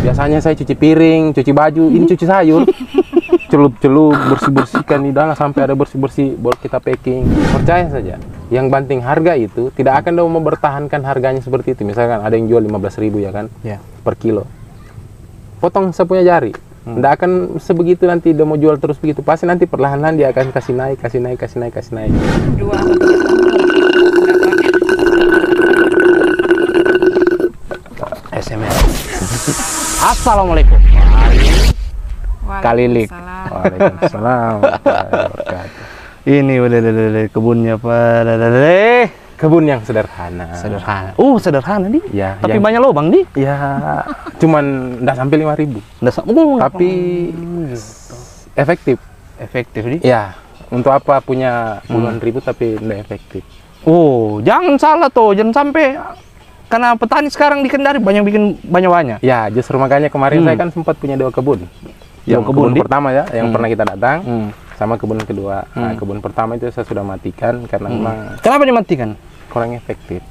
Biasanya saya cuci piring, cuci baju, ini cuci sayur. Celup-celup, bersih-bersihkan di dalam sampai ada bersih-bersih baru kita packing. Percaya saja, yang banting harga itu tidak akan mau mempertahankan harganya seperti itu. Misalkan ada yang jual 15.000 ya kan, per kilo. Potong sepunya jari. Tidak akan sebegitu nanti dia mau jual terus begitu. Pasti nanti perlahan-lahan dia akan kasih naik. Dua atau tiga SMS. Assalamualaikum. Kalilik. Waalaikumsalam. Ini udah kebunnya Pak. Kebun yang sederhana. Sederhana nih. Ya, tapi banyak lubang nih. Ya, cuman nggak sampai 5.000. Tapi efektif. Efektif nih. Ya, untuk apa punya puluhan ribu tapi nggak efektif. Oh, jangan salah tuh, jangan sampai karena petani sekarang di Kendari bikin banyak. Ya, justru makanya kemarin saya kan sempat punya 2 kebun. Yang kebun pertama ya, yang pernah kita datang, sama kebun kedua. Nah, kebun pertama itu saya sudah matikan karena memang. Kenapa dimatikan? Kurang efektif.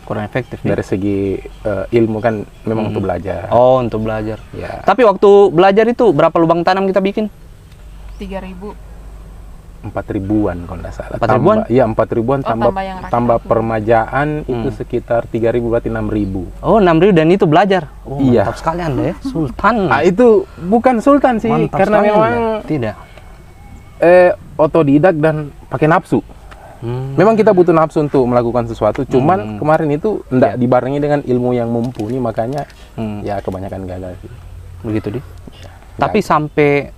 Ya? Dari segi ilmu kan memang untuk belajar. Oh, untuk belajar. Ya. Tapi waktu belajar itu berapa lubang tanam kita bikin? 3.000. 4.000-an kalau nggak salah. 4.000-an? Iya, 4.000-an tambah permajaan itu sekitar 3.000 berarti 6.000. Oh, 6.000 dan itu belajar. Oh, iya. Mantap sekali Anda ya, Sultan. Itu bukan sultan sih, Mantap karena sekali memang Anda. Tidak. Otodidak dan pakai nafsu. Memang kita butuh nafsu untuk melakukan sesuatu, cuman kemarin itu enggak dibarengi dengan ilmu yang mumpuni, makanya ya kebanyakan gagal sih. Begitu, Di. Ya, Tapi sampai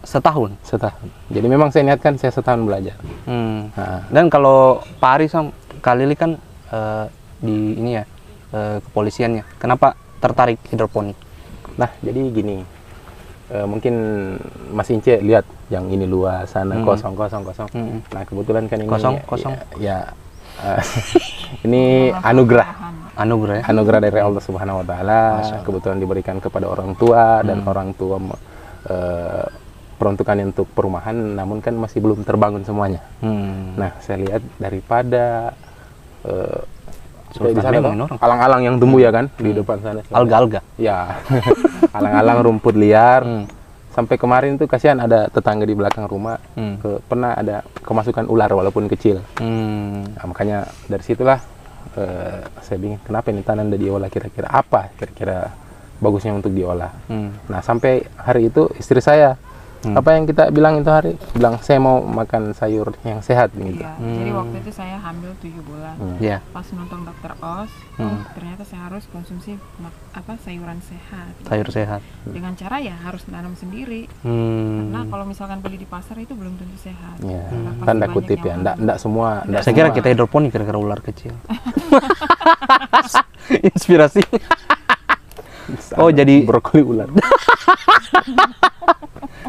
setahun. Jadi memang saya niatkan saya setahun belajar. Nah. Dan kalau Pak Ari sama Kalili kan di ini ya kepolisiannya. Kenapa tertarik hidroponik? Nah, jadi gini. Mungkin Mas Ince lihat yang ini luas sana kosong. Nah, kebetulan kan ini kosong. Ya, ini anugerah. Anugerah Dari Allah Subhanahu wa taala. Kebetulan diberikan kepada orang tua dan orang tua peruntukannya untuk perumahan, namun kan masih belum terbangun semuanya. Nah, saya lihat daripada di sana alang-alang yang tumbuh ya kan di depan sana. Alga-alga. Ya, alang-alang rumput liar. Sampai kemarin tuh kasihan ada tetangga di belakang rumah pernah ada kemasukan ular walaupun kecil. Nah, makanya dari situlah saya bingung kenapa ini tanah tidak diolah, kira-kira apa kira-kira bagusnya untuk diolah. Nah, sampai hari itu istri saya apa yang kita bilang itu hari bilang saya mau makan sayur yang sehat gitu. Iya, jadi waktu itu saya hamil 7 bulan. Pas nonton dokter OS, ternyata saya harus konsumsi sayuran sehat. Sayur sehat. Dengan cara ya harus nanam sendiri. Karena kalau misalkan beli di pasar itu belum tentu sehat. Ya, tanda kutip ya, enggak semua. Saya kira kita hidroponik gara-gara ular kecil. Inspirasi. Oh, jadi brokoli ular.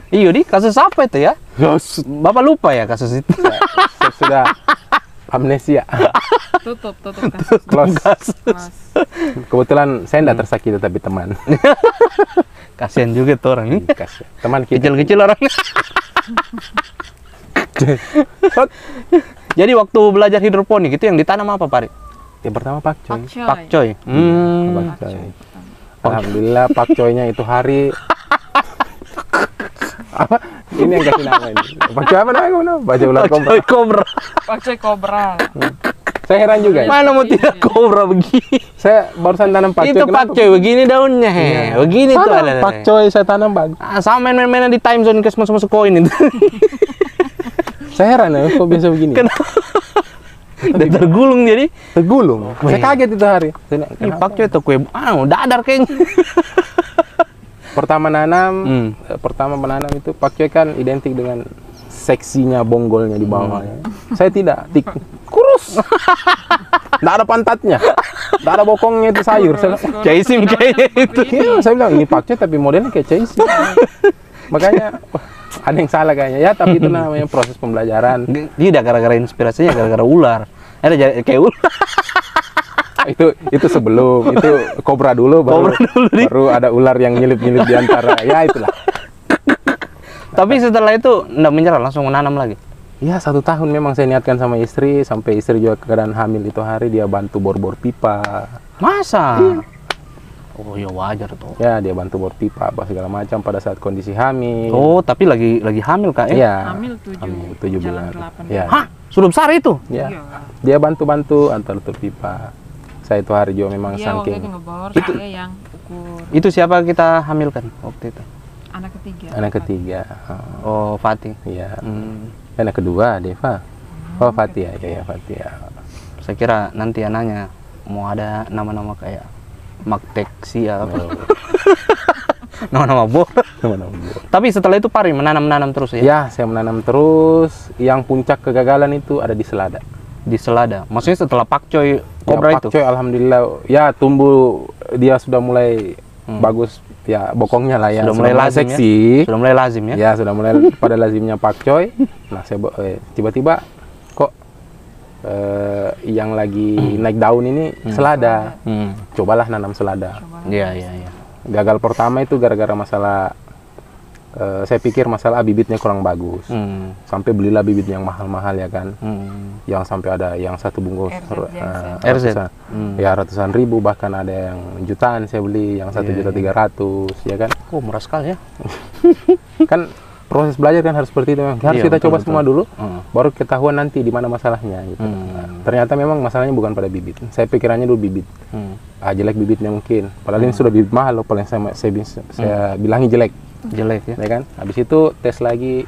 Iya, Di, kasus apa itu ya? Bapak lupa ya kasus itu? Saya sudah amnesia. Tutup kasus. Close. Kebetulan saya tidak tersakiti tapi teman. Kasihan juga tuh orang ini. Teman kita. Kecil-kecil orangnya. Jadi waktu belajar hidroponik itu yang ditanam apa, Pak? Yang pertama pakcoy. Pakcoy. Alhamdulillah pakcoynya itu hari apa? Ini yang kasih nama ini. Pakcoy apa namanya? Baca ular kobra. Pakcoy kobra. Saya heran juga. Mana mau tidak kobra begini? Saya barusan tanam pakcoy. Itu pakcoy begini daunnya, begini tuh ada. Pakcoy saya tanam bagus. Sama main-mainan di time zone kes masuk koin itu. Saya heran ya, kok bisa begini? Kenapa? Udah tergulung jadi? Tergulung. Saya kaget itu hari. Ini pakcoy itu kue, dadar kayaknya. Pertama menanam itu pakcoy kan identik dengan seksinya bonggolnya di bawahnya. Saya tidak, kurus. Nggak ada pantatnya, nggak ada bokongnya itu sayur. Caisim kayaknya itu. Iya, saya bilang ini pakcoy tapi modelnya kayak caisim. Makanya ada yang salah kayaknya ya, tapi itu namanya proses pembelajaran. Tidak gara-gara inspirasinya, gara-gara ular. Ada kayak ular. itu sebelum itu kobra dulu baru ada ular yang nyelip-nyelip di antara ya itulah. Tapi setelah itu enggak menyerah, langsung menanam lagi. Ya 1 tahun memang saya niatkan sama istri, sampai istri juga keadaan hamil itu hari dia bantu bor-bor pipa. Masa? Iya. Oh ya wajar tuh. Ya dia bantu bor pipa apa segala macam pada saat kondisi hamil. Oh tapi lagi hamil Kak ya? Iya. Hamil 7 jalan bulan. 8 Ya. Hah? Sudah besar itu? Ya. Iya. Dia bantu-bantu antar tutup pipa. Saya itu hari juga memang Dia waktu itu saking ngebor, saya yang ukur. Itu siapa kita hamilkan waktu itu? Anak ketiga. anak ketiga. Oh Fatih. Iya. Hmm. Anak kedua Deva. Oh Fatia, ya Fatia. Saya kira nanti anaknya mau ada nama-nama kayak Magteksia apa. Nama-nama bor. Tapi setelah itu Pari menanam terus ya? Ya, saya menanam terus. Yang puncak kegagalan itu ada di selada. Di selada. Maksudnya setelah pakcoy kobra ya, itu? Pakcoy alhamdulillah ya tumbuh, dia sudah mulai bagus ya, bokongnya lah ya. Sudah mulai lazim seksi. Ya? Sudah mulai lazim ya? Ya, sudah mulai pada lazimnya pakcoy. Nah, saya tiba-tiba kok yang lagi naik daun ini selada. Cobalah nanam selada. Iya. Gagal pertama itu gara-gara masalah saya pikir masalah bibitnya kurang bagus. Sampai belilah bibit yang mahal-mahal ya kan. Yang sampai ada yang satu bungkus RZ. Ya ratusan ribu, bahkan ada yang jutaan saya beli, yang 1.300.000 ya kan. Oh murah sekali ya. Kan proses belajar kan harus seperti itu. Harus kita coba semua dulu, baru ketahuan nanti di mana masalahnya gitu. Nah, ternyata memang masalahnya bukan pada bibit. Saya pikirannya dulu bibit. Jelek bibitnya mungkin. Padahal ini sudah bibit mahal loh, paling saya bilangi jelek. Jelek ya. Ya kan? Habis itu tes lagi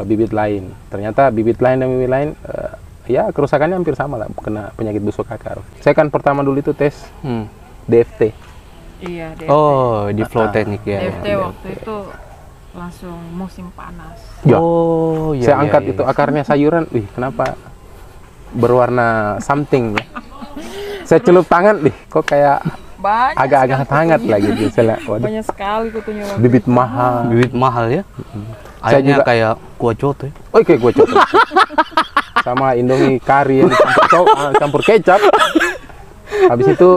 bibit lain. Ternyata bibit lain dan bibit lain ya kerusakannya hampir sama lah, kena penyakit busuk akar. Saya kan pertama dulu itu tes DFT. Iya, DFT. Oh, di flow teknik ya. DFT waktu itu langsung musim panas. Ya. Oh, iya. Saya angkat itu akarnya sayuran, kenapa berwarna something ya? Saya celup tangan, kok kayak Banyak agak-agak hangat lah gitu. Saya lihat, waduh, banyak sekali kutunya waktu bibit itu. mahal. Bibit mahal ya. Saya Airnya juga- kayak kuah coto ya. Oh, kayak gue coba. Sama Indomie kari yang campur kecap. Habis itu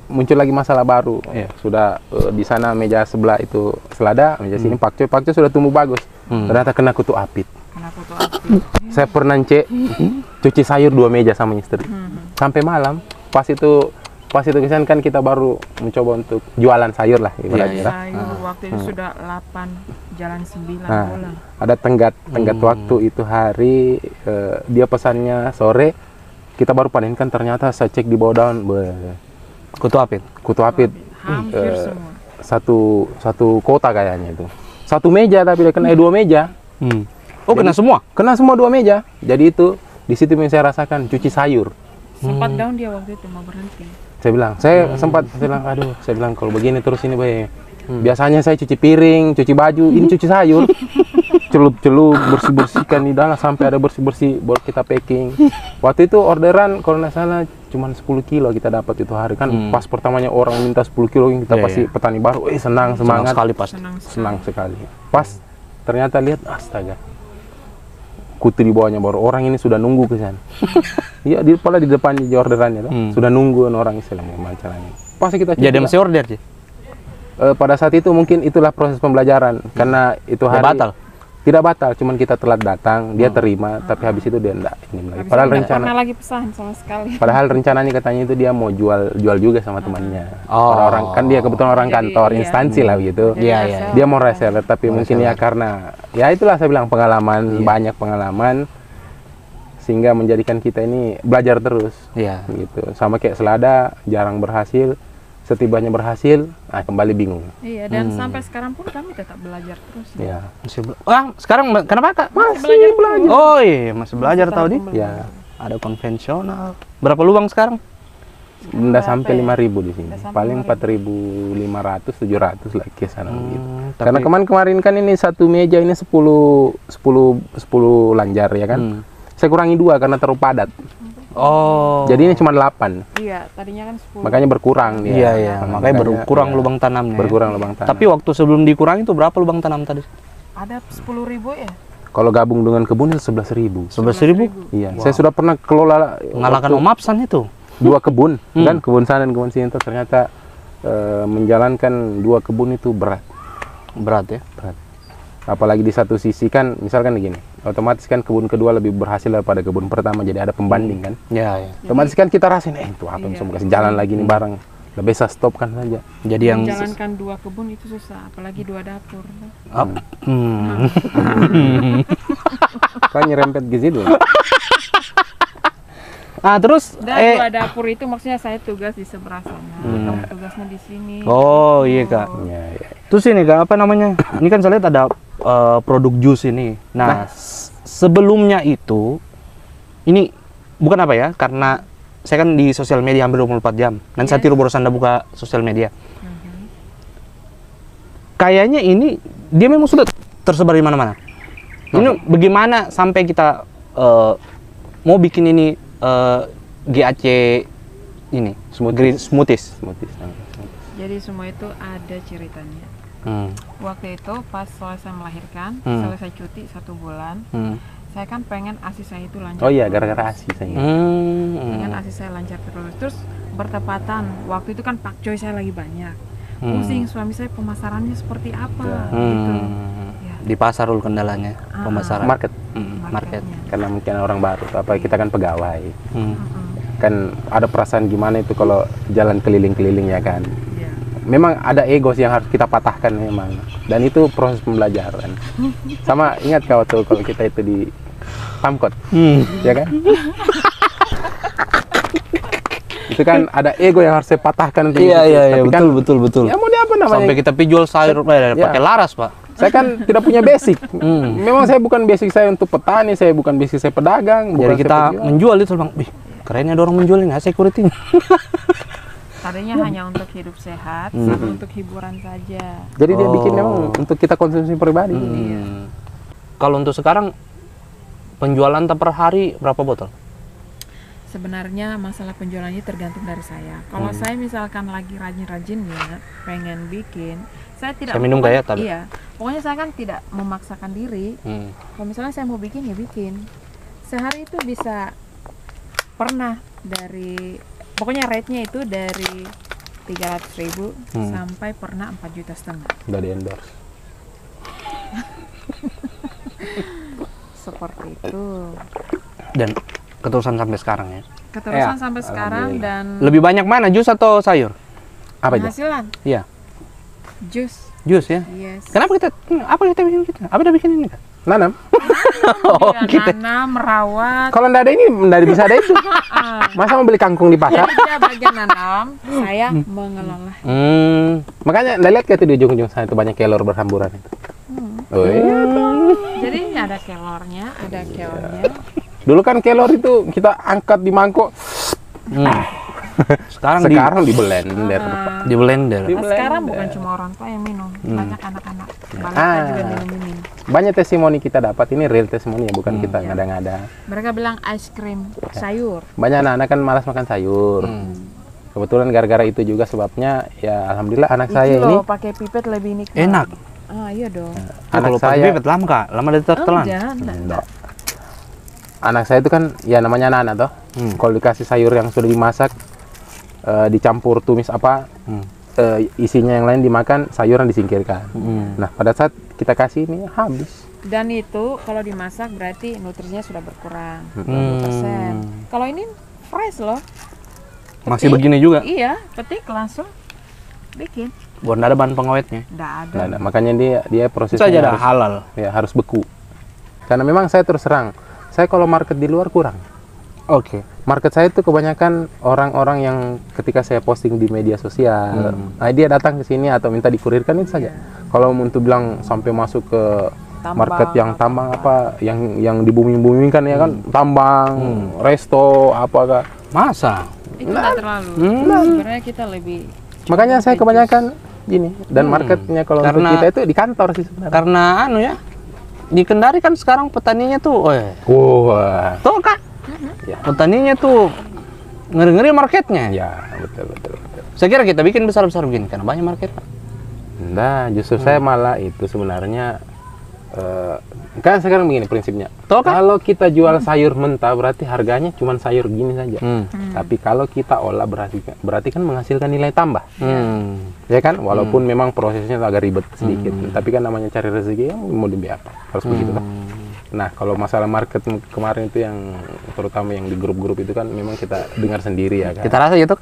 muncul lagi masalah baru. Iya. Sudah di sana meja sebelah itu selada, meja sini pakcoy sudah tumbuh bagus. Ternyata kena kutu apit. Kena kutu api. Saya pernah cuci sayur 2 meja sama istri. Sampai malam. Pas itu kesan kan kita baru mencoba untuk jualan sayur lah ibaratnya. Sayur waktu itu sudah 8 jalan 9 Nah, bulan. ada tenggat waktu itu hari dia pesannya sore, kita baru panenkan, ternyata saya cek di bawah daun Kutu apit. kutu apit. Hampir semua. Satu kota kayaknya itu. 1 meja tapi dia kena 2 meja. Oh, kena semua? Kena semua 2 meja. Jadi itu di situ yang saya rasakan cuci sayur. Sempat down dia waktu itu mau berhenti. Saya bilang, aduh, saya bilang kalau begini terus ini baik. Biasanya saya cuci piring, cuci baju, ini cuci sayur. Celup-celup, bersih-bersihkan di dalam sampai ada bersih-bersih baru kita packing. Waktu itu orderan kalau nggak salah cuma 10 kilo kita dapat itu hari kan. Pas pertamanya orang minta 10 kilo, kita pasti petani baru, senang, semangat. Sekali pasti. Senang sekali. Pas ternyata lihat, astaga, kutu di bawahnya baru orang ini sudah nunggu ke sana. Iya, di depan di orderannya tuh. Sudah nungguin orang istilahnya macaranya. Pasti kita Jadi masih order sih. pada saat itu mungkin itulah proses pembelajaran karena itu hari batal. Tidak batal, cuman kita telat datang, dia terima, tapi habis itu dia enggak ini lagi. Padahal pernah lagi pesan sama sekali. Padahal rencananya katanya itu dia mau jual juga sama temannya. Oh. Orang kan dia kebetulan orang Jadi, kantor instansi lah gitu. Iya. Dia mau reseller, tapi mungkin ya karena ya itulah saya bilang pengalaman, banyak pengalaman sehingga menjadikan kita ini belajar terus. Iya. Gitu. Sama kayak selada jarang berhasil, setibanya berhasil, kembali bingung. Iya, dan sampai sekarang pun kami tetap belajar terus. Ya. Sekarang kenapa Kak? Masih belajar. Oh iya, masih belajar tahu di. Ya. Ada konvensional. Berapa lubang sekarang? Nggak sampai 5.000 di sini. Nggak sampai Paling 4.500, 700 lah kisaran gitu. tapi- Karena kemarin kan ini satu meja ini 10 lanjar ya kan. Saya kurangi 2 karena terlalu padat. Oh. Jadi ini cuma 8. Iya, tadinya kan 10. Makanya berkurang dia. Iya. Makanya berkurang ya, lubang tanamnya. berkurang lubang tanam. Tapi waktu sebelum dikurangi itu berapa lubang tanam tadi? Ada 10.000 ya? kalau gabung dengan kebun itu 11.000. 11.000? Iya. Saya sudah pernah kelola Mengalahkan Om Apsan itu. 2 kebun kan, kebun sana dan kebun sini itu ternyata menjalankan 2 kebun itu berat. Berat ya. Apalagi di satu sisi kan, misalkan begini, otomatis kan kebun kedua lebih berhasil daripada kebun pertama, jadi ada pembanding kan. Iya. Otomatis kan kita rasain, itu apa bisa kasih jalan lagi nih barang. Lebih bisa stopkan saja. Jadi yang menjalankan 2 kebun itu susah, apalagi 2 dapur. Kan nyerempet gizi dulu. Terus Dan 2 dapur itu maksudnya saya tugas di sebelah sana, kamu tugasnya di sini. Oh iya kak. Ya. Terus ini kak, apa namanya? Ini kan saya lihat ada produk jus ini. Nah, sebelumnya itu, ini bukan apa ya? Karena saya kan di sosial media hampir 24 jam. Nanti saya tiru barusan Anda buka sosial media. Kayaknya ini dia memang sudah tersebar di mana-mana. Ini bagaimana sampai kita mau bikin ini GAC ini smoothies. Jadi semua itu ada ceritanya. Waktu itu pas selesai melahirkan, selesai cuti 1 bulan, saya kan pengen ASI saya itu lancar. Oh iya, gara-gara ASI saya. Pengen ASI saya lancar terus bertepatan waktu itu kan pakcoy saya lagi banyak. Pusing suami saya pemasarannya seperti apa gitu. Ya. Di pasar dulu kendalanya, pemasaran. Market. Marketnya. Karena mungkin orang baru, apa kita kan pegawai. Kan ada perasaan gimana itu kalau jalan keliling-keliling ya kan. Memang ada ego yang harus kita patahkan memang, dan itu proses pembelajaran. Sama ingat waktu kalau kita itu di Pamkot, ya kan? Itu kan ada ego yang harus saya patahkan untuk Iya, tapi betul. ya mau apa namanya? Sampai kita jual sayur pakai laras, Pak. Saya kan tidak punya basic. Memang saya bukan basic saya untuk petani, saya bukan basic saya pedagang. Jadi kita menjual itu, Bang. Wih, kerennya ada orang menjual ini, security. Tadinya hanya untuk hidup sehat, sama untuk hiburan saja. Jadi dia bikin memang untuk kita konsumsi pribadi. Kalau untuk sekarang penjualan per hari berapa botol? Sebenarnya masalah penjualannya tergantung dari saya. Kalau saya misalkan lagi rajin-rajinnya pengen bikin, saya tidak. Saya minum kayak tadi. Iya, pokoknya saya kan tidak memaksakan diri. Kalau misalnya saya mau bikin ya bikin. Sehari itu bisa pernah dari, pokoknya rate-nya itu dari 300.000 sampai pernah 4,5 juta. Udah di endorse. Seperti itu. Dan keterusan sampai sekarang ya. Keterusan sampai sekarang. Dan lebih banyak mana, jus atau sayur? Apa aja? penghasilan Iya. jus. Jus ya. Yes. Kenapa kita bikin kita? Apa udah bikin ini kan? Nanam. Nanam, merawat. Kalau ndak ada ini, ndak bisa ada itu. Masa mau beli kangkung di pasar? Jadi dia bagian nanam, saya mengelola. Makanya ndak lihat kayak itu di ujung-ujung sana itu banyak kelor berhamburan itu. Oh iya. Jadi ini ada kelornya, ada keongnya. Dulu kan kelor itu kita angkat di mangkok. Sekarang di blender. Di blender. Sekarang bukan cuma orang tua yang minum, banyak anak-anak balita juga minum ini. Banyak testimoni kita dapat, ini real testimoni ya, bukan kita ngada-ngada. Mereka bilang es krim sayur. Banyak anak-anak kan malas makan sayur. Kebetulan gara-gara itu juga sebabnya ya alhamdulillah anak saya ini pakai pipet lebih nikmat. Enak. Iya dong. Anak kalau saya pipet lama Kak, lama dari tertelan. enggak. Anak saya itu kan ya namanya anak toh. Kalau dikasih sayur yang sudah dimasak dicampur tumis apa isinya yang lain dimakan, sayuran disingkirkan. Nah pada saat kita kasih ini habis. Dan itu kalau dimasak berarti nutrisinya sudah berkurang 20%. Kalau ini fresh loh. Masih begini juga? Iya, petik langsung bikin. Bukan ada bahan pengawetnya? Nggak ada. Nah, makanya dia prosesnya Saja ada harus, halal. Ya harus beku. Karena memang saya terus terang, saya kalau market di luar kurang. Oke. Market saya itu kebanyakan orang-orang yang ketika saya posting di media sosial, nah dia datang ke sini atau minta dikurirkan itu saja. Kalau untuk bilang sampai masuk ke market yang tambang apa, yang dibumi-bumikan ya kan, tambang, resto, apakah? Masa? Itu nggak terlalu. Sebenarnya kita lebih. Makanya saya kebanyakan gini, dan marketnya kalau untuk kita itu di kantor sih sebenarnya. Karena anu ya, di Kendari kan sekarang petaninya tuh, Wah. tuh Kak, Ya. petaninya tuh ngeri-ngeri marketnya. Ya, betul. Saya kira kita bikin besar-besar begini karena banyak market. Nah, justru saya malah itu sebenarnya kan sekarang begini prinsipnya. Kalau kita jual sayur mentah berarti harganya cuma sayur gini saja. Tapi kalau kita olah berarti kan menghasilkan nilai tambah. Ya kan? Walaupun memang prosesnya agak ribet sedikit. Tapi kan namanya cari rezeki ya mau demi apa? Harus begitu kan. Nah, kalau masalah market kemarin itu yang terutama yang di grup-grup itu kan memang kita dengar sendiri ya kan. Kita rasa gitu.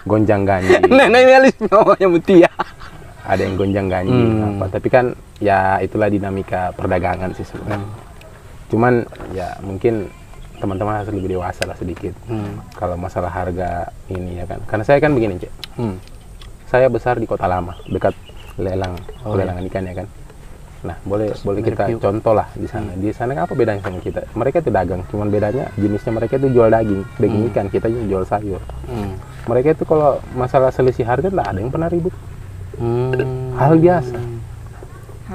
gonjang-ganjing. Nenek Melis namanya Mutia. Ada yang gonjang-ganjing apa. Tapi kan ya itulah dinamika perdagangan sih sebenarnya. Cuman ya mungkin teman-teman harus lebih dewasa lah sedikit. Kalau masalah harga ini ya kan. Karena saya kan begini, Cek. Saya besar di Kota Lama, dekat lelangan ikan ya kan. Nah, boleh kita contoh lah di sana. Di sana apa bedanya sama kita? Mereka itu dagang, cuman bedanya jenisnya mereka itu jual daging ikan, kita jual sayur. Mereka itu kalau masalah selisih harga nggak ada yang pernah ribut. Hal biasa.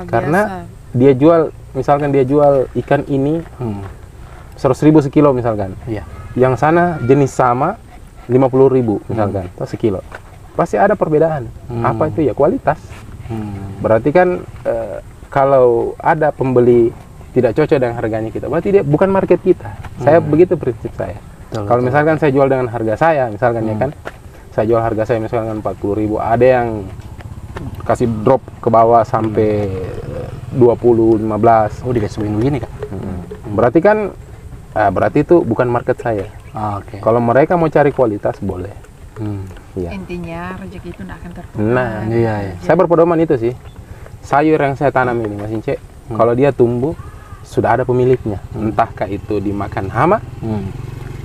Karena dia jual, misalkan dia jual ikan ini 100.000 sekilo misalkan. Iya. Yang sana jenis sama 50.000 misalkan, atau sekilo. Pasti ada perbedaan. Apa itu ya? Kualitas. Berarti kan kalau ada pembeli tidak cocok dengan harganya kita, berarti dia bukan market kita. Saya begitu prinsip saya. Kalau misalkan saya jual dengan harga saya, misalkan ya kan, saya jual harga saya misalkan 40.000, ada yang kasih drop ke bawah sampai 20, 15. Oh, dikasih begini Kak. Berarti kan berarti itu bukan market saya. Oke. Kalau mereka mau cari kualitas boleh. Iya. Intinya rezeki itu tidak akan tertukar. Nah, iya. Saya berpedoman itu sih. Sayur yang saya tanam ini, Mas Ince, kalau dia tumbuh sudah ada pemiliknya. Entahkah itu dimakan hama,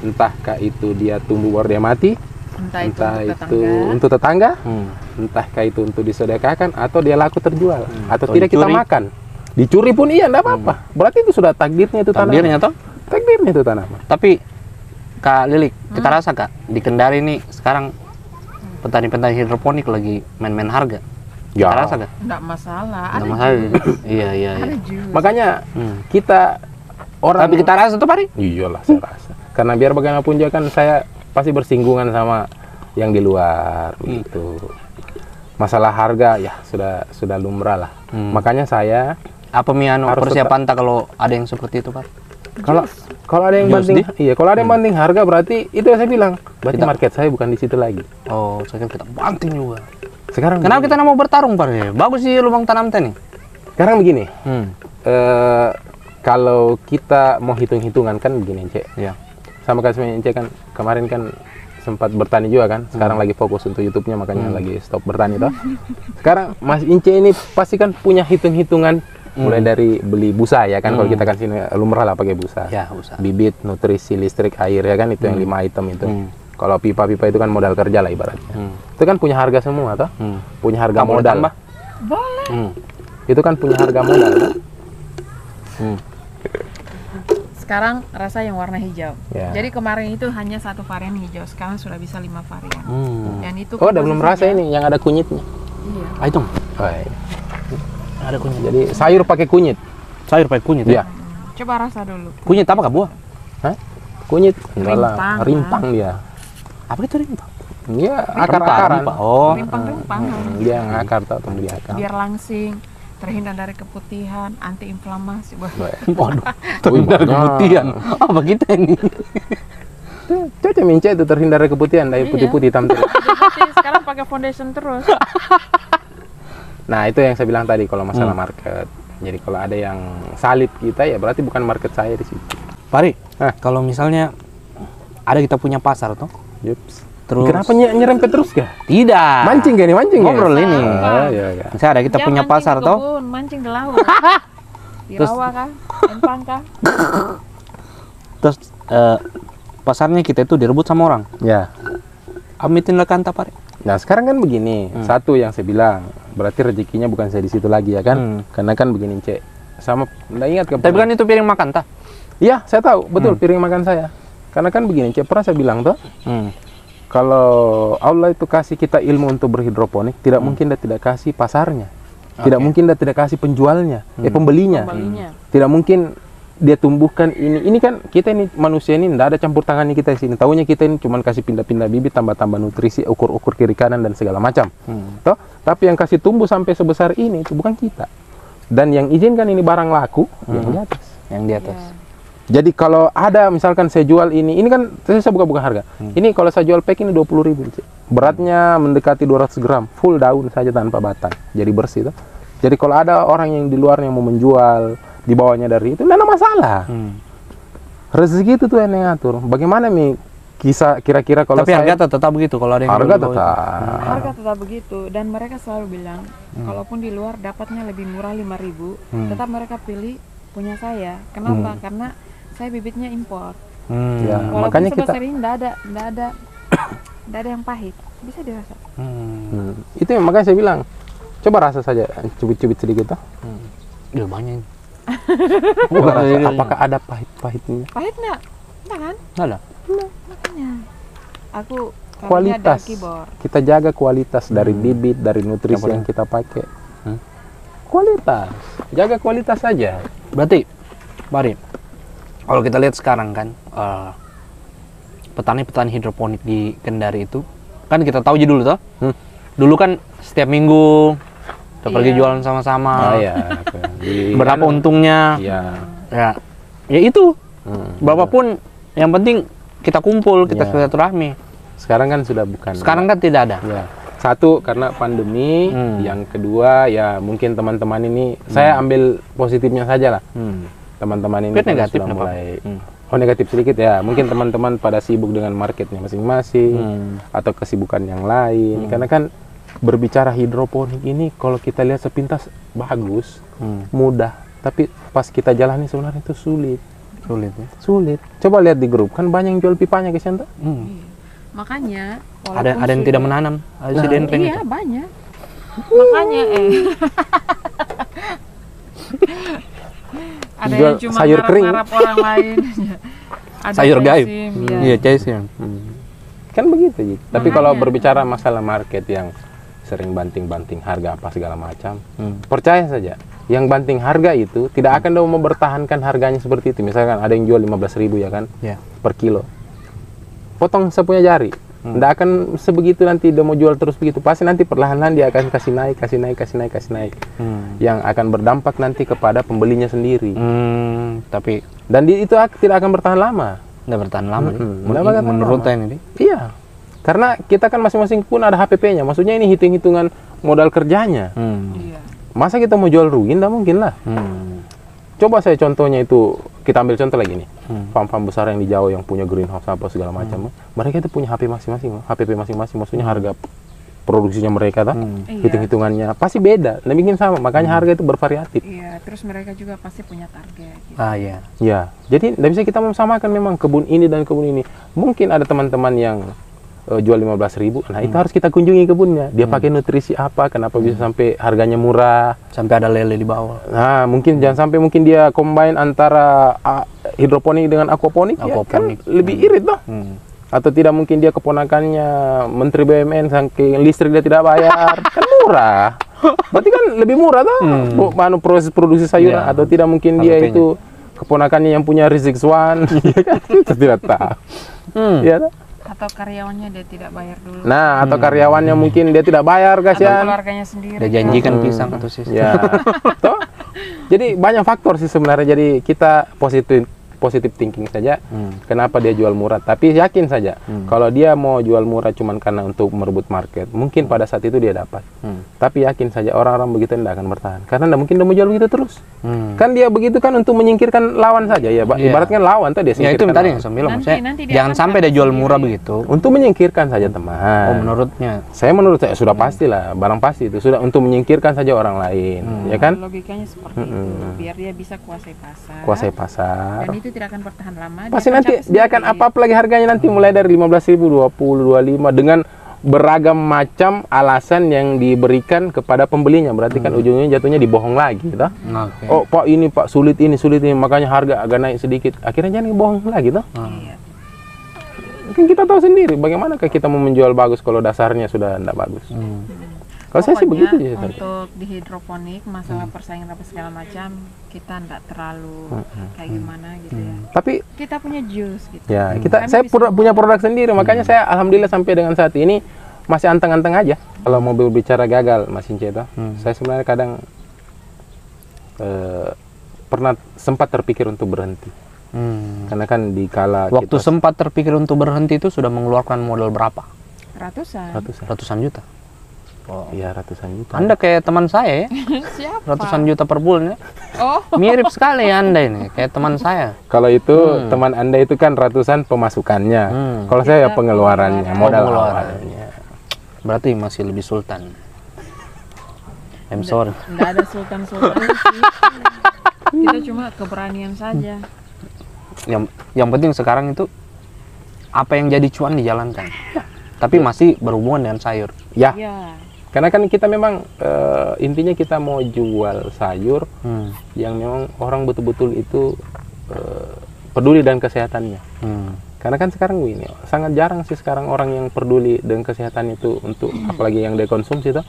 entahkah itu dia tumbuh baru dia mati, entah itu untuk tetangga, entahkah itu untuk disedekahkan atau dia laku terjual, atau tidak kita makan. Dicuri pun iya, enggak apa-apa. Berarti itu sudah takdirnya itu tanaman. Takdirnya toh? Takdirnya itu tanaman. Tapi Kak Lilik, kita rasa Kak, di Kendari ini sekarang petani-petani hidroponik lagi main-main harga. Ya. Kita rasa Kak? Enggak masalah. Nggak masalah. Iya. Ada jus. Makanya kita orang. Tapi kita rasa tuh Pari? Iyalah, saya rasa. Karena biar bagaimanapun juga kan saya pasti bersinggungan sama yang di luar gitu. Masalah harga ya sudah lumrah lah. Makanya saya Apa miano harus persiapan tak kalau ada yang seperti itu Pak? kalau ada yang banting, kalau ada yang banting harga berarti itu yang saya bilang. Berarti market saya bukan di situ lagi. Oh, saya kira kita banting juga. Sekarang Kenapa kita nggak mau bertarung Pak? Bagus sih lubang tanam teh nih. Sekarang begini. Kalau kita mau hitung-hitungan kan begini, Cek. Iya. Sama kasusnya Cek kan kemarin kan sempat bertani juga kan. Sekarang lagi fokus untuk YouTube-nya makanya lagi stop bertani toh. Sekarang Mas Ince ini pasti kan punya hitung-hitungan mulai dari beli busa ya kan. Kalau kita kan sini lumrah lah pakai busa. Ya, busa. Bibit, nutrisi, listrik, air ya kan itu yang 5 item itu. Kalau pipa-pipa itu kan modal kerja lah ibaratnya. Itu kan punya harga semua toh. Punya harga modal. Tambah? Boleh. Itu kan punya harga modal kan? Sekarang rasa yang warna hijau. Ya. Jadi kemarin itu hanya satu varian hijau, sekarang sudah bisa 5 varian. Dan itu Oh, udah belum rasa komposisinya- ini yang ada kunyitnya. Iya. Ah, itu Oh, iya. ada kunyit. Jadi sayur pakai kunyit. Sayur pakai kunyit Iya. ya? Coba rasa dulu. Kunyit apa Kak buah? Hah? Kunyit. Enggak lah, Rimpang, rimpang dia. Apa itu rimpang? Dia akar-akaran. Rempah. Oh. Rimpang-rimpang. Dia ngakar tau tumbuh di akar. Biar langsing, terhindar dari keputihan, anti inflamasi. Wah, Waduh, terhindar keputihan. Apa kita ini? Coba Mince itu terhindar dari keputihan, dari putih-putih tampil. putih, sekarang pakai foundation terus. Nah, itu yang saya bilang tadi kalau masalah market. Jadi kalau ada yang salib kita ya berarti bukan market saya di situ. Pari, Hah? kalau misalnya ada kita punya pasar toh? Yups. Terus Kenapa nyerempet terus ya? Tidak. Mancing gak nih, mancing ya? Ngobrol ini. Oh, iya, iya. Misalnya ada kita Jangan punya mancing pasar di toh? kebun, mancing di laut. Di Terus- rawa kah? Empang kah? Terus pasarnya kita itu direbut sama orang. Ya. Amitin lah kanta Pari. Nah, sekarang kan begini. Satu yang saya bilang, berarti rezekinya bukan saya di situ lagi ya kan? Karena kan begini, Cek. Sama enggak ingat ke Tapi kan itu piring makan tah? Iya, saya tahu, betul piring makan saya. Karena kan begini, Cek, pernah saya bilang tuh, Hmm. kalau Allah itu kasih kita ilmu untuk berhidroponik, tidak mungkin dia tidak kasih pasarnya. Tidak mungkin dia tidak kasih penjualnya, pembelinya. Pembelinya. Tidak mungkin dia tumbuhkan ini. Ini kan kita ini manusia ini tidak ada campur tangannya kita di sini. Tahunya kita ini cuma kasih pindah-pindah bibit, tambah-tambah nutrisi, ukur-ukur kiri kanan dan segala macam. Toh, tapi yang kasih tumbuh sampai sebesar ini itu bukan kita. Dan yang izinkan ini barang laku yang di atas. Yang di atas. Ya. Jadi kalau ada misalkan saya jual ini kan saya buka harga. Ini kalau saya jual pack ini 20.000. Beratnya mendekati 200 gram, full daun saja tanpa batang. Jadi bersih tuh. Jadi kalau ada orang yang di luar yang mau menjual di bawahnya dari itu, tidak ada masalah. Rezeki itu tuh yang ngatur. Bagaimana nih kira-kira kalau tapi harga tetap begitu kalau ada yang harga jual di bawah tetap. Harga tetap begitu, dan mereka selalu bilang kalaupun di luar dapatnya lebih murah 5.000, tetap mereka pilih punya saya. Kenapa? Karena saya bibitnya impor. Ya, Walaupun makanya kita sebesar ini nggak ada yang pahit, bisa dirasa. itu yang makanya saya bilang coba rasa saja, cubit-cubit sedikit toh. Ya banyak. Coba rasa, apakah ada pahit-pahitnya? Pahit nggak? Nggak kan? Nggak ada. Makanya aku kayaknya Kualitas, dari keyboard. kita jaga kualitas dari bibit, dari nutrisi yang kita pakai. Kualitas, jaga kualitas saja. Berarti, Bari, kalau kita lihat sekarang kan, petani-petani hidroponik di Kendari itu, kan kita tahu aja dulu toh. Dulu kan setiap minggu kita pergi jualan sama-sama. Ya, Berapa untungnya? Ya. Ya itu. Berapapun, yang penting kita kumpul, kita silaturahmi. Sekarang kan sudah bukan. Sekarang kan tidak ada. Ya. Satu karena pandemi, yang kedua ya mungkin teman-teman ini saya ambil positifnya saja lah. Teman-teman ini kan negatif sudah mulai negatif sedikit ya. Mungkin teman-teman pada sibuk dengan marketnya masing-masing atau kesibukan yang lain. Karena kan berbicara hidroponik ini kalau kita lihat sepintas bagus, mudah, tapi pas kita jalani sebenarnya itu sulit. Sulit. Coba lihat di grup kan banyak yang jual pipanya ke sana. Makanya Ada yang tidak menanam, ada si denpeng iya itu. banyak. Makanya ada Jual yang cuma sayur kering. ngarap orang lain. Ada Sayur gaib. resim, Iya, caisim. Kan begitu Ji. Tapi kalau berbicara masalah market yang sering banting-banting harga apa segala macam, percaya saja, yang banting harga itu tidak akan mau mempertahankan harganya seperti itu. Misalkan ada yang jual 15.000 ya kan, per kilo. Potong sepunya jari, tidak akan sebegitu nanti dia mau jual terus begitu. Pasti nanti perlahan-lahan dia akan kasih naik. Yang akan berdampak nanti kepada pembelinya sendiri. Tapi Dan itu tidak akan bertahan lama. tidak bertahan lama. Menurut Menurut ini. Iya, karena kita kan masing-masing pun ada HPP-nya. Maksudnya ini hitung-hitungan modal kerjanya. Iya. Masa kita mau jual rugi? Nggak mungkin lah. Coba saya contohnya itu, kita ambil contoh lagi nih. Farm-farm besar yang di Jawa yang punya greenhouse apa segala macam. Mereka itu punya HPP masing-masing. Maksudnya harga produksinya mereka, hitung-hitungannya pasti beda. Nggak mungkin sama. Makanya harga itu bervariatif. Iya, terus mereka juga pasti punya target. Gitu. Iya. Ya, jadi nggak bisa kita mensamakan memang kebun ini dan kebun ini. Mungkin ada teman-teman yang jual 15.000, nah itu harus kita kunjungi kebunnya. Dia pakai nutrisi apa, kenapa bisa sampai harganya murah. Sampai ada lele di bawah. Nah, mungkin jangan sampai mungkin dia combine antara hidroponik dengan aquaponik. Ya, kan lebih irit toh. Atau tidak mungkin dia keponakannya Menteri BUMN saking listrik dia tidak bayar. Kan murah. Berarti kan lebih murah toh. Proses produksi sayuran. Atau tidak mungkin dia itu keponakannya yang punya Rizik Swan. Kita tidak tahu. Ya, Atau karyawannya dia tidak bayar dulu. nah, atau karyawannya mungkin dia tidak bayar, Atau kasihan. keluarganya sendiri. Dia janjikan pisang atau sis. Ya. Toh? Jadi banyak faktor sih sebenarnya. Jadi kita positif thinking saja. Kenapa dia jual murah? Tapi yakin saja kalau dia mau jual murah cuman karena untuk merebut market, mungkin pada saat itu dia dapat. Tapi yakin saja orang-orang begitu tidak akan bertahan. Karena tidak mungkin dia mau jual begitu terus. Kan dia begitu kan untuk menyingkirkan lawan saja ya. Ibaratkan lawan tadi dia Ya itu singkirkan tadi yang lawan. saya bilang, Nanti maksudnya dia jangan akan sampai dia jual murah begitu. Untuk menyingkirkan saja teman. Oh, menurutnya. Menurut saya sudah pastilah, barang pasti itu sudah untuk menyingkirkan saja orang lain, ya kan? Logikanya seperti itu, biar dia bisa kuasai pasar. Kuasai pasar. Dan itu tidak akan bertahan lama. Pasti akan nanti capek dia akan sendiri. up lagi harganya nanti mulai dari 15.000, 20, 25 dengan beragam macam alasan yang diberikan kepada pembelinya. Berarti kan ujungnya jatuhnya dibohong lagi, toh? Oke. Oh, Pak ini Pak sulit ini, makanya harga agak naik sedikit. Akhirnya jangan bohong lagi, toh? Iya. Mungkin kita tahu sendiri bagaimana kita mau menjual bagus kalau dasarnya sudah tidak bagus. Kalau saya sih Pokoknya begitu ya. untuk di hidroponik masalah persaingan apa segala macam kita tidak terlalu kayak gimana gitu ya. Tapi Kita punya jus gitu. ya, Kami saya bisa punya produk sendiri, makanya saya alhamdulillah sampai dengan saat ini masih anteng-anteng aja. Kalau mau berbicara gagal, Mas Ince itu, saya sebenarnya kadang pernah sempat terpikir untuk berhenti. Karena kan di kala Waktu sempat terpikir untuk berhenti itu sudah mengeluarkan modal berapa? ratusan. Ratusan juta. Oh. Iya, ratusan juta. Anda kayak teman saya ya, Siapa? ratusan juta per bulan ya. Oh, Mirip sekali Anda ini, kayak teman saya. Kalau itu teman Anda itu kan ratusan pemasukannya. Kalau saya ya Kita pengeluarannya, modal pengeluaran. awalnya. Berarti masih lebih sultan. I'm sorry. nggak ada sultan-sultan sih. Kita cuma keberanian saja. Yang penting sekarang itu apa yang jadi cuan dijalankan. Tapi masih berhubungan dengan sayur. Ya, Ya, karena kan kita memang intinya kita mau jual sayur yang memang orang betul-betul itu peduli dengan kesehatannya. Karena kan sekarang ini sangat jarang sih sekarang orang yang peduli dengan kesehatan itu untuk apalagi yang dikonsumsi itu.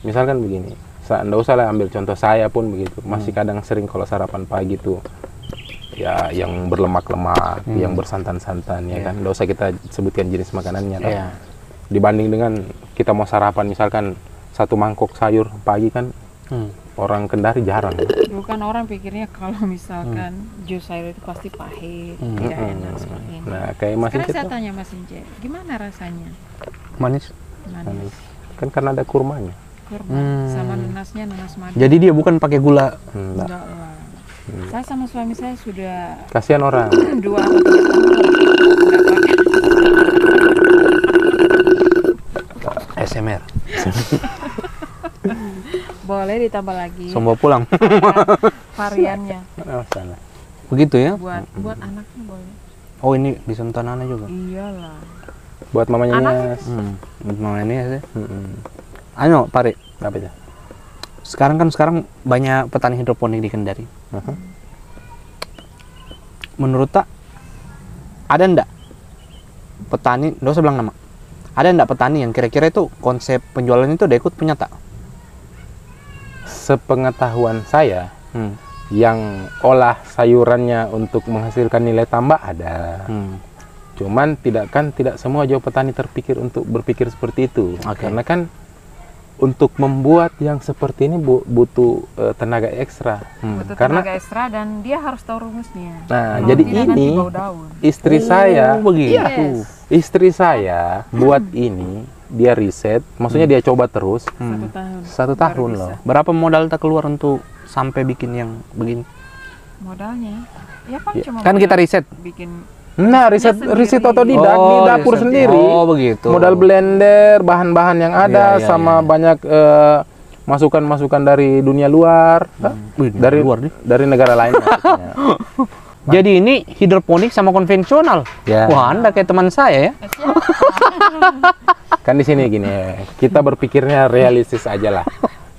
Misalkan begini, nggak usah lah ambil contoh saya pun begitu. Masih kadang sering kalau sarapan pagi tuh ya yang berlemak-lemak, yang bersantan-santan ya kan. Nggak usah kita sebutkan jenis makanannya. Iya. Dibanding dengan kita mau sarapan misalkan 1 mangkok sayur pagi kan orang Kendari jarang. dulu kan orang pikirnya kalau misalkan jus sayur itu pasti pahit, tidak enak seperti ini. Nah, kayak Mas Sekarang Ince saya tuh tanya Mas Ince, gimana rasanya? Manis. Manis, kan karena ada kurmanya. kurma, sama nanasnya nanas madu. Jadi dia bukan pakai gula. Enggak. Enggak lah. Saya sama suami saya sudah Kasihan orang. 2 atau 3 tahun enggak pakai. SMR. Boleh ditambah lagi Semua pulang. variannya Oh, salah. Begitu ya. buat anaknya boleh. Oh, ini disentuh anak juga. Iyalah. Buat mamanya Anak? Nyes. Mau ini ya sih. Mm-mm. Anu, Pare. Apa itu? Sekarang banyak petani hidroponik di Kendari. Menurut tak ada ndak petani, nggak usah bilang nama. Ada ndak petani yang kira-kira itu konsep penjualan itu udah ikut punya tak? Sepengetahuan saya, yang olah sayurannya untuk menghasilkan nilai tambah ada. Cuman tidak semua jauh petani berpikir seperti itu. Oke. Karena kan untuk membuat yang seperti ini butuh tenaga ekstra. Butuh Karena tenaga ekstra dan dia harus tahu rumusnya. nah, Kalau jadi tidak nanti ini bau daun. istri saya, begitu. Yes. istri saya buat ini dia riset, maksudnya dia coba terus 1 tahun. 1 tahun Baru loh. bisa. Berapa modal tak keluar untuk sampai bikin yang begini? Modalnya ya kan Ya, cuma Kan kita modal riset. bikin Nah, riset sendiri. otodidak di dapur riset. sendiri. Oh, begitu. Modal blender, bahan-bahan yang ada, Iya, iya, sama iya. banyak masukan-masukan dari dunia luar, Wih, dari luar nih. dari negara lain maksudnya. Jadi ini hidroponik sama konvensional. Ya. Wah, Anda kayak teman saya ya. Kan di sini gini, kita berpikirnya realistis aja lah.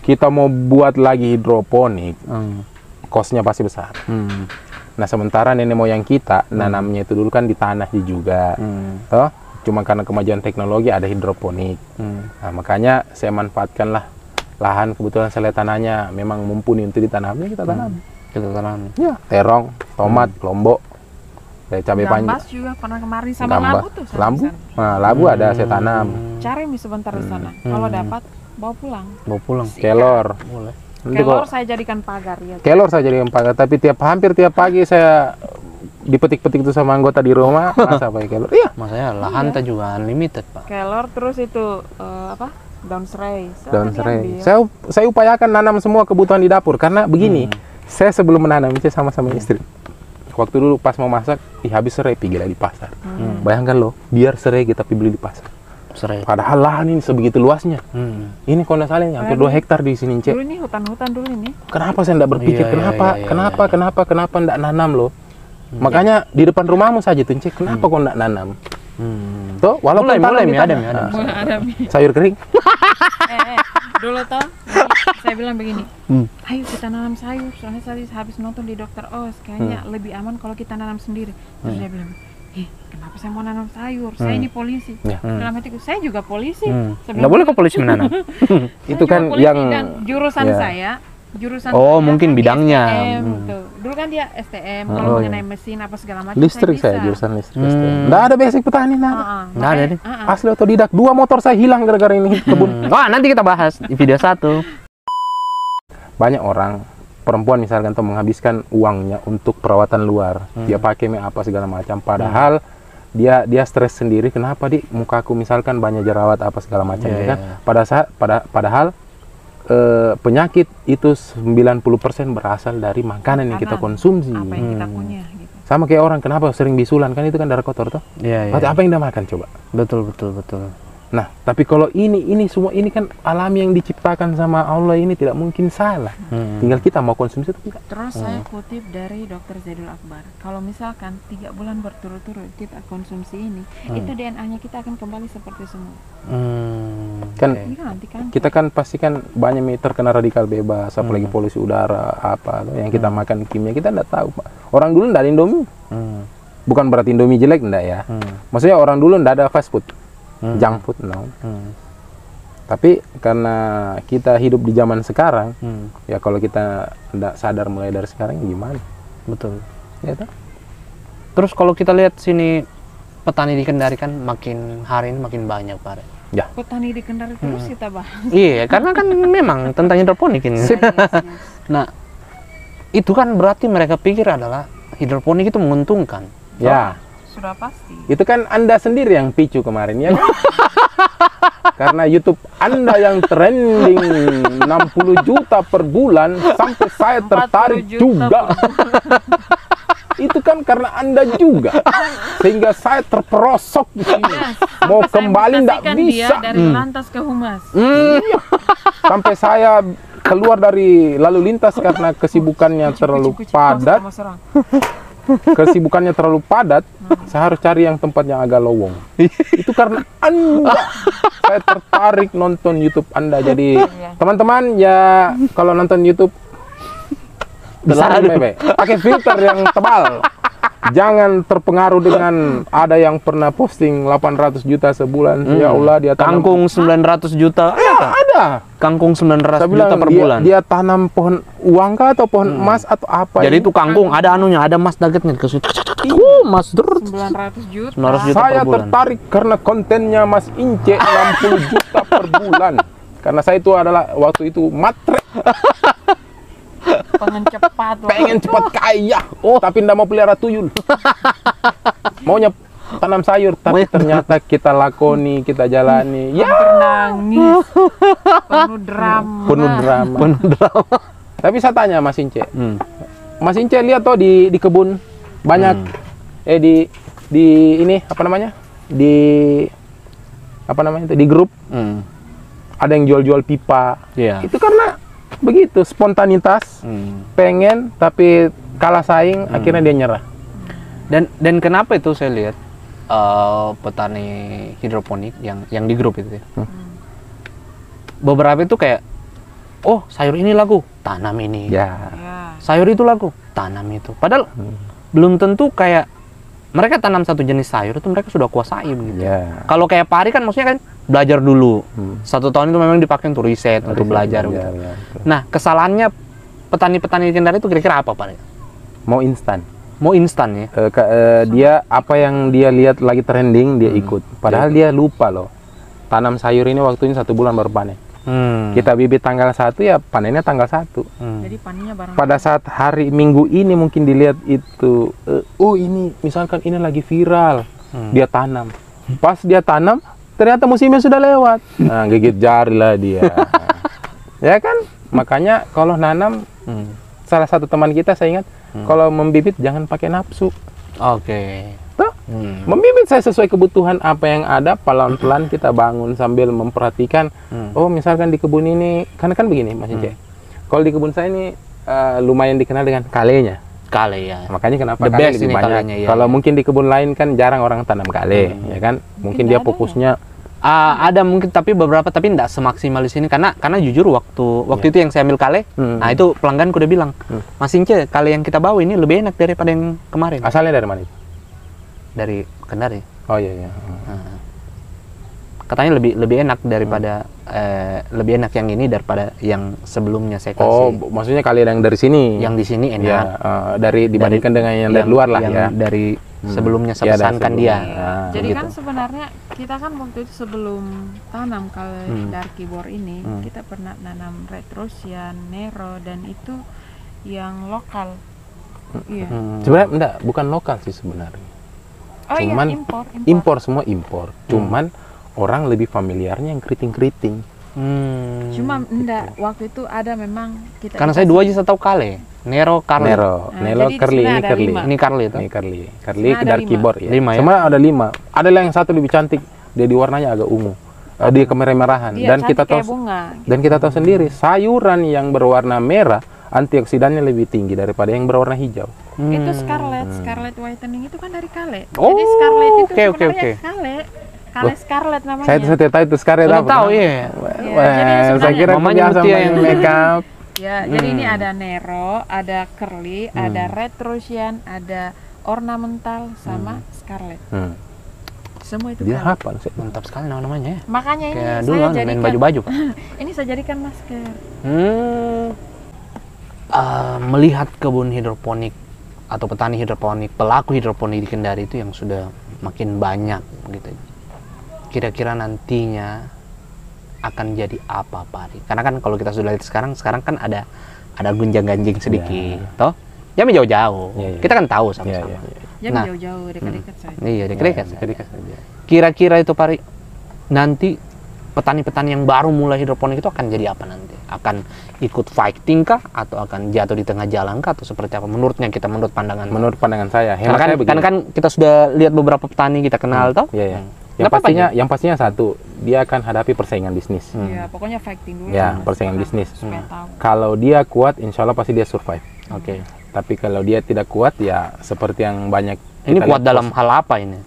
Kita mau buat lagi hidroponik, kosnya pasti besar. Nah, sementara nenek moyang kita nanamnya itu dulu kan di tanah juga. Toh, cuma karena kemajuan teknologi ada hidroponik. Nah, makanya saya manfaatkanlah lahan, kebetulan saya lihat tanahnya memang mumpuni untuk ditanamnya, kita tanam. Kita tanam. Ya, terong, tomat, lombok, kayak cabai panjang. Gambas juga pernah kemarin sama Gambas. labu tuh. Lambu? Nah, labu ada saya tanam. Cari mi sebentar di sana. Kalau dapat bawa pulang. Bawa pulang. Kelor. Boleh. Nanti Kelor kok saya jadikan pagar ya. kelor saya jadi pakai, tapi hampir tiap pagi saya dipetik-petik itu sama anggota di rumah, masa pakai kelor. Iya. Masanya lahan tak juga unlimited, Pak. Kelor terus itu apa? Daun serai. Daun serai. Saya upayakan nanam semua kebutuhan di dapur karena begini. Saya sebelum menanam itu sama istri. Waktu dulu pas mau masak, habis serai pergi di pasar. Bayangkan loh, biar serai kita beli di pasar. Serai. Padahal lahan ini sebegitu luasnya. Ini kalau nggak salah hampir 2 hektar di sini, Cek. Dulu ini hutan-hutan dulu ini. Kenapa saya nggak berpikir Iya, kenapa nggak nanam loh? Makanya di depan rumahmu saja tuh, Cek. Kenapa kau nggak nanam? Tuh, walaupun Mulai, tanam di ada tanah. ada. Mulai ada mi. Sayur kering. Dulu toh saya bilang begini, ayo kita nanam sayur. Soalnya saya habis nonton di Dokter Oz, kayaknya lebih aman kalau kita nanam sendiri. Terus dia bilang, kenapa saya mau nanam sayur? Saya ini polisi. Ya. Dalam hatiku, saya juga polisi. Saya Nggak bilang, boleh kok polisi menanam. Itu saya kan juga polisi yang dan jurusan ya. saya jurusan Oh, saya mungkin kan di bidangnya. STM, tuh. Dulu kan dia STM, kalau Oh, mengenai iya. mesin apa segala macam listrik saya saya, bisa. jurusan listrik. Nggak ada basic petani, nggak ada. Nggak ada nih. Asli otodidak. 2 motor saya hilang gara-gara ini kebun. Wah, nanti kita bahas di video 1. Banyak orang perempuan misalkan tuh menghabiskan uangnya untuk perawatan luar. Dia pakai apa segala macam. Padahal dia stres sendiri, kenapa di mukaku misalkan banyak jerawat apa segala macam ya kan. Padahal penyakit itu 90% berasal dari makanan yang kita konsumsi. Apa yang kita punya gitu. Sama kayak orang kenapa sering bisulan, kan itu kan darah kotor toh. Berarti apa yang dia makan coba? Betul. Nah, tapi kalau ini semua ini kan alam yang diciptakan sama Allah, ini tidak mungkin salah. Tinggal kita mau konsumsi atau tidak. Terus saya kutip dari Dr. Zaidul Akbar, kalau misalkan 3 bulan berturut-turut kita konsumsi ini, itu DNA-nya kita akan kembali seperti semula. Kan Ini kan anti kanker. kita kan pasti kan banyak terkena radikal bebas, apalagi polusi udara apa yang kita makan kimia, kita tidak tahu, Pak. Orang dulu tidak ada Indomie. Bukan berarti Indomie jelek, enggak ya. Maksudnya orang dulu tidak ada fast food. Junk food, no. Tapi karena kita hidup di zaman sekarang, ya kalau kita tidak sadar mulai dari sekarang, gimana? Betul. Ya toh? Terus kalau kita lihat sini, petani di Kendari kan makin hari ini makin banyak, Pak. Ya. Petani di Kendari terus kita bahas. Iya, karena kan memang tentang hidroponik ini. Nah, itu kan berarti mereka pikir adalah hidroponik itu menguntungkan. Ya. Sudah pasti. Itu kan Anda sendiri yang picu kemarin ya kan? Karena YouTube Anda yang trending 60 juta per bulan sampai saya tertarik juga. Itu kan karena Anda juga. Sehingga saya terperosok di sini. Mau kembali enggak bisa. Dia dari lantas ke humas. Iya. Sampai saya keluar dari lalu lintas karena kesibukannya terlalu padat. Saya harus cari yang tempat yang agak lowong. Itu karena Anda saya tertarik nonton YouTube Anda. Jadi teman-teman ya kalau nonton YouTube pakai filter yang tebal. Jangan terpengaruh dengan ada yang pernah posting 800 juta sebulan. Ya Allah, dia tanam kangkung 900 juta. Ada. Kangkung 900 juta per bulan. Dia tanam pohon uangkah atau pohon emas atau apa? Jadi itu kangkung ada anunya, ada mas nuggetnya ke situ. Mas 900 juta. 900 juta Saya per bulan. tertarik karena kontennya Mas Ince 60 juta per bulan. Karena saya itu adalah waktu itu matre. Pengen cepat kaya. Tapi ndak mau pelihara tuyul. Maunya tanam sayur, tapi ternyata kita lakoni, kita jalani. Ya, nangis. Penuh drama. Tapi saya tanya Mas Ince. Mas Ince lihat toh di kebun banyak di ini apa namanya? Di grup. Ada yang jual-jual pipa. Itu karena begitu spontanitas, pengen tapi kalah saing, akhirnya dia nyerah. Dan kenapa itu saya lihat petani hidroponik yang di grup itu ya, beberapa itu kayak, oh sayur ini laku, tanam ini, sayur itu laku, tanam itu. Padahal belum tentu kayak mereka tanam satu jenis sayur itu mereka sudah kuasai gitu. Kalau kayak pari kan maksudnya kan belajar dulu. 1 tahun itu memang dipakai untuk riset, untuk belajar gitu. Nah, kesalahannya petani-petani di Kendari itu kira-kira apa, Pak? Mau instan ya. Dia apa yang dia lihat lagi trending dia ikut. Padahal dia lupa loh. Tanam sayur ini waktunya 1 bulan baru panen. Kita bibit tanggal 1 ya panennya tanggal 1. Jadi panennya bareng. Pada saat hari Minggu ini mungkin dilihat itu, ini misalkan ini lagi viral, dia tanam. Pas dia tanam, ternyata musimnya sudah lewat. Nah, gigit jari lah dia. Ya kan? Makanya kalau nanam, salah satu teman kita saya ingat, kalau membibit jangan pakai nafsu. Tuh, membibit saya sesuai kebutuhan apa yang ada, pelan-pelan kita bangun sambil memperhatikan. Oh, misalkan di kebun ini, karena kan begini Mas Ince. Kalau di kebun saya ini lumayan dikenal dengan kalenya. Kale ya. Makanya kenapa kale lebih banyak. Kalau mungkin di kebun lain kan jarang orang tanam kale, ya kan? Mungkin dia fokusnya ada mungkin, tapi beberapa, tapi tidak semaksimal di sini karena jujur waktu itu yang saya ambil kale, nah itu pelangganku udah bilang, Mas Ince, kale yang kita bawa ini lebih enak daripada yang kemarin. Asalnya dari mana itu? Dari Kendari. Oh iya. Katanya lebih enak daripada lebih enak yang ini daripada yang sebelumnya saya kasih. Oh, maksudnya kalian yang dari sini? Yang di sini enak. Ya, dibandingkan dengan yang dari luar lah ya. Dari sebelumnya saya pesankan dia. Jadi kan sebenarnya kita kan waktu itu sebelum tanam kalau Darky Bor ini, kita pernah nanam Red Russian, Nero, dan itu yang lokal. Iya. Sebenarnya enggak, bukan lokal sih sebenarnya. Oh iya, Cuman impor. impor, semua impor. Cuman orang lebih familiarnya yang keriting-keriting. Cuma enggak, waktu itu ada memang kita Karena saya 2 aja saya tahu Kale, Nero, Carly. Nero, Nah, Nelo, jadi Curly, sebenarnya ini ada Curly. 5. Ini Carly itu. Ini Curly. Curly Sebenarnya ada dark 5. keyboard ya. 5 ya? Cuma ada 5. Ada yang satu lebih cantik. Dia di warnanya agak ungu. Dia kemerah-merahan. Iya, Dan cantik kita tahu kayak bunga. dan kita tahu sendiri sayuran yang berwarna merah antioksidannya lebih tinggi daripada yang berwarna hijau. Itu scarlet whitening itu kan dari Kale. Oh, Jadi scarlet itu oke, oke, sebenarnya oke. Kale scarlet namanya. Saya tidak tahu itu scarlet Saya apa. tahu, iya. Iya, Wah, jadi saya sebenarnya kira mamanya biasa Mutia main yang- make up. Ya, jadi ini ada Nero, ada Curly, ada Red Russian, ada ornamental sama Scarlet. Semua itu Dia Kale. hafal sih. Mantap sekali namanya ya. Makanya ini Kayak dulu saya kan main jadikan baju-baju, Pak. ini saya jadikan masker. Melihat kebun hidroponik atau petani hidroponik, pelaku hidroponik di Kendari itu yang sudah makin banyak gitu. Kira-kira nantinya akan jadi apa, Pak Ari? Karena kan kalau kita sudah lihat sekarang kan ada gunjang-ganjing sedikit, toh? Jangan jauh-jauh. Iya, iya. Kita kan tahu Iya, sama-sama. iya. Jangan Nah. jauh-jauh, dekat-dekat saja. Iya, dekat-dekat. Ya, dekat saja. Kira-kira itu, Pak Ari, nanti petani-petani yang baru mulai hidroponik itu akan jadi apa nanti? Akan ikut fighting kah? Atau akan jatuh di tengah jalan kah? Atau seperti apa? Menurut pandangan Menurut pandangan saya, karena hemat kan, saya begini. kan kita sudah lihat beberapa petani kita kenal, toh? Iya, iya. Nggak apa-apa Yang pastinya satu, dia akan hadapi persaingan bisnis. Ya, pokoknya fighting dulu. Ya, lah, persaingan supaya- bisnis. Supaya tahu. Kalau dia kuat, insya Allah pasti dia survive. Oke. Tapi kalau dia tidak kuat, ya seperti yang banyak Ini kita kuat lihat dalam hal apa ini?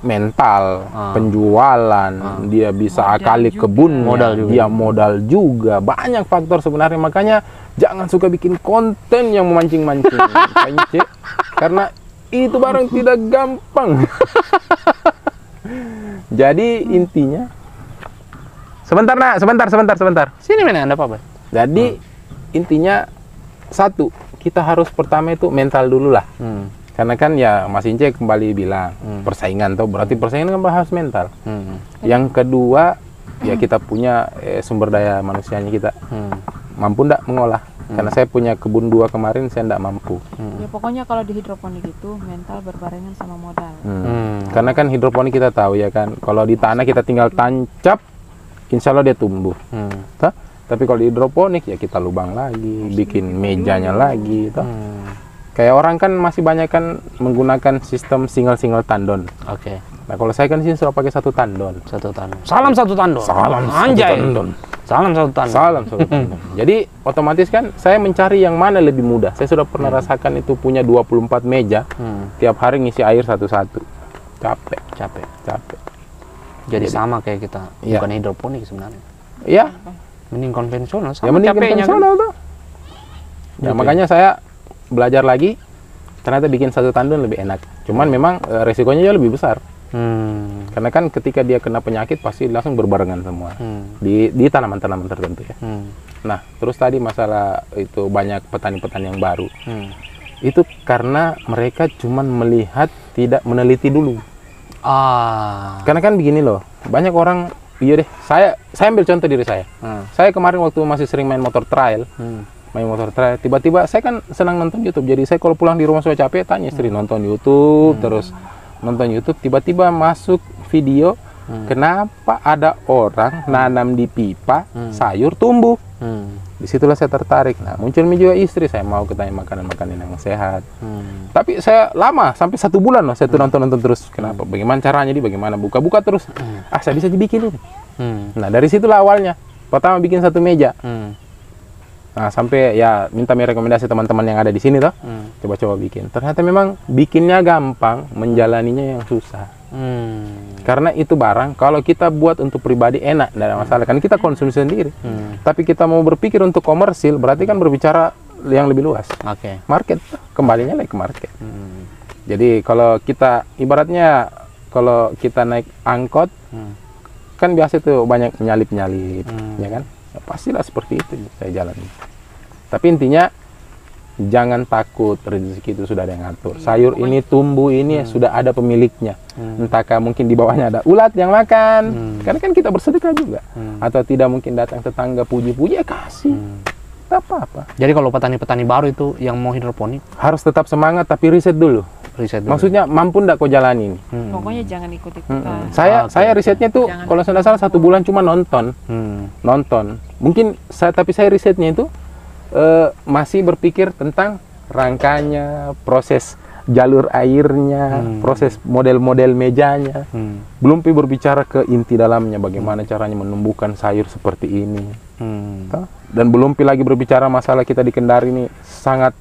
mental, Ah. penjualan, dia bisa Modal akali juga. kebun, Modal juga. dia modal juga, banyak faktor sebenarnya. Makanya jangan suka bikin konten yang memancing-mancing, Pence. Karena itu barang tidak gampang. Jadi intinya, sebentar nak, sebentar. Sini mana Anda, Pak? Jadi intinya satu, kita harus pertama itu mental dulu lah. Karena kan ya Mas Ince kembali bilang persaingan tuh berarti persaingan kan harus mental. Yang kedua ya kita punya sumber daya manusianya kita mampu ndak mengolah. Karena saya punya kebun 2 kemarin saya ndak mampu. Ya pokoknya kalau di hidroponik itu mental berbarengan sama modal. Karena kan hidroponik kita tahu ya kan, kalau di tanah kita tinggal tancap, insya Allah dia tumbuh. Toh? Tapi kalau di hidroponik ya kita lubang lagi, bikin mejanya lagi. Toh? Kayak orang kan masih banyak kan menggunakan sistem single tandon. Oke. Nah kalau saya kan sini sudah pakai 1 tandon. 1 tandon. Salam 1 tandon. Salam Anjay. 1 tandon. Salam 1 tandon. Salam 1 tandon. Jadi otomatis kan saya mencari yang mana lebih mudah. Saya sudah pernah rasakan itu punya 24 meja. Tiap hari ngisi air satu-satu. Capek. Jadi sama kayak kita, Iya. bukan hidroponik sebenarnya. Iya, Mending konvensional sama ya mending capeknya kan. konvensional tuh. Ya Gitu. makanya saya belajar lagi. Ternyata bikin 1 tandon lebih enak. Cuman memang resikonya jauh lebih besar. Karena kan ketika dia kena penyakit pasti langsung berbarengan semua. Di tanaman-tanaman tertentu ya. Nah, terus tadi masalah itu banyak petani-petani yang baru. Itu karena mereka cuman melihat, tidak meneliti dulu. Karena kan begini loh, banyak orang, iya deh, saya ambil contoh diri saya. Saya kemarin waktu masih sering main motor trail, tiba-tiba saya kan senang nonton YouTube. Jadi saya kalau pulang di rumah sudah capek, tanya istri nonton YouTube, terus nonton YouTube, tiba-tiba masuk video, kenapa ada orang nanam di pipa, sayur tumbuh. Disitulah saya tertarik. Nah, muncul juga istri, saya mau ketanya makanan-makanan yang sehat. Tapi saya lama, sampai 1 bulan loh, saya tuh nonton terus. Kenapa? Bagaimana caranya, bagaimana buka-buka terus. Saya bisa dibikin ini. Nah, dari situlah awalnya. Pertama bikin 1 meja. Nah, sampai ya minta rekomendasi teman-teman yang ada di sini toh. Coba-coba bikin. Ternyata memang bikinnya gampang, menjalaninya yang susah. Karena itu barang kalau kita buat untuk pribadi enak, tidak ada masalah kan kita konsumsi sendiri. Tapi kita mau berpikir untuk komersil, berarti kan berbicara yang lebih luas. Oke. Market, kembalinya lagi ke market. Jadi kalau kita ibaratnya kalau kita naik angkot, kan biasa tuh banyak menyalip-nyalip, ya kan? Ya, pastilah seperti itu saya jalani. Tapi intinya jangan takut, rezeki itu sudah ada yang ngatur. Sayur ini tumbuh ini sudah ada pemiliknya. Entahkah mungkin di bawahnya ada ulat yang makan. Karena kan kita bersedekah juga. Atau tidak mungkin datang tetangga puji-puji, ya kasih. Tak apa-apa. Jadi kalau petani-petani baru itu yang mau hidroponik, Harus tetap semangat tapi riset dulu. Riset dulu. Maksudnya mampu ndak kau jalani ini? Pokoknya jangan ikut-ikutan. Saya risetnya tuh Jangan kalau saya nggak salah 1 bulan cuma nonton. Mungkin tapi saya risetnya itu masih berpikir tentang rangkanya, proses jalur airnya, proses model-model mejanya. Belum berbicara ke inti dalamnya, bagaimana caranya menumbuhkan sayur seperti ini. Dan belum lagi berbicara masalah kita di Kendari ini sangat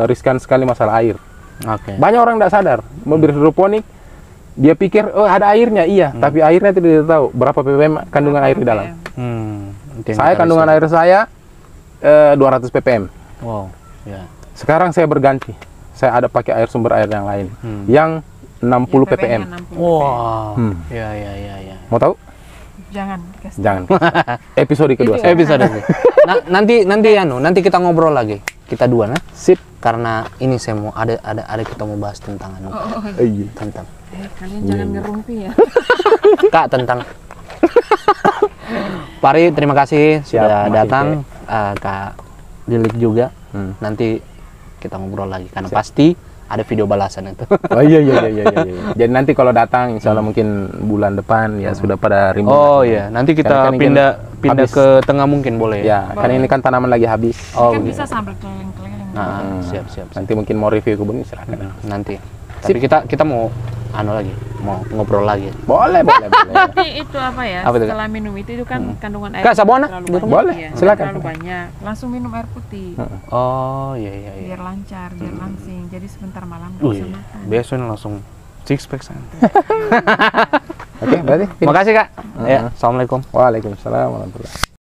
riskan sekali masalah air. Banyak orang tidak sadar mau berhidroponik, dia pikir oh ada airnya, iya, tapi airnya tidak tahu berapa ppm kandungan air di dalam. Saya kandungan air saya 200 ppm. Wow. Ya. Sekarang saya berganti. Saya ada pakai air sumber air yang lain yang 60 ppm. Wow. Ya. Mau tahu? Jangan. Jangan. Episode kedua. Episode ini. Nanti kita ngobrol lagi. Kita dua, nah. Sip. Karena ini saya mau ada kita mau bahas tentang tentang. Kalian jangan ngerumpi ya. Kak, tentang Pari, terima kasih sudah datang. Kak Lilik juga. Nanti kita ngobrol lagi karena pasti ada video balasan itu. Oh iya. Jadi nanti kalau datang insya Allah mungkin bulan depan ya sudah pada rimbun. Oh iya, nanti kita pindah ke tengah mungkin boleh ya. Karena ini kan tanaman lagi habis. Kan bisa sambil keliling-keliling. Nah, siap. Nanti mungkin mau review kebun silakan. Nanti. Tapi kita mau mau ngobrol lagi. Boleh. Tapi itu apa ya? Apa itu, Kak? Setelah minum itu kan kandungan air Kak, sabona? terlalu Di rumah? banyak, Boleh, ya. silakan. Terlalu banyak. Langsung minum air putih. Oh iya. Biar lancar, biar langsing. Jadi sebentar malam nggak bisa makan. Besok langsung six pack sana. Oke, berarti. Makasih Kak. Ya, assalamualaikum. Waalaikumsalam warahmatullahi wabarakatuh.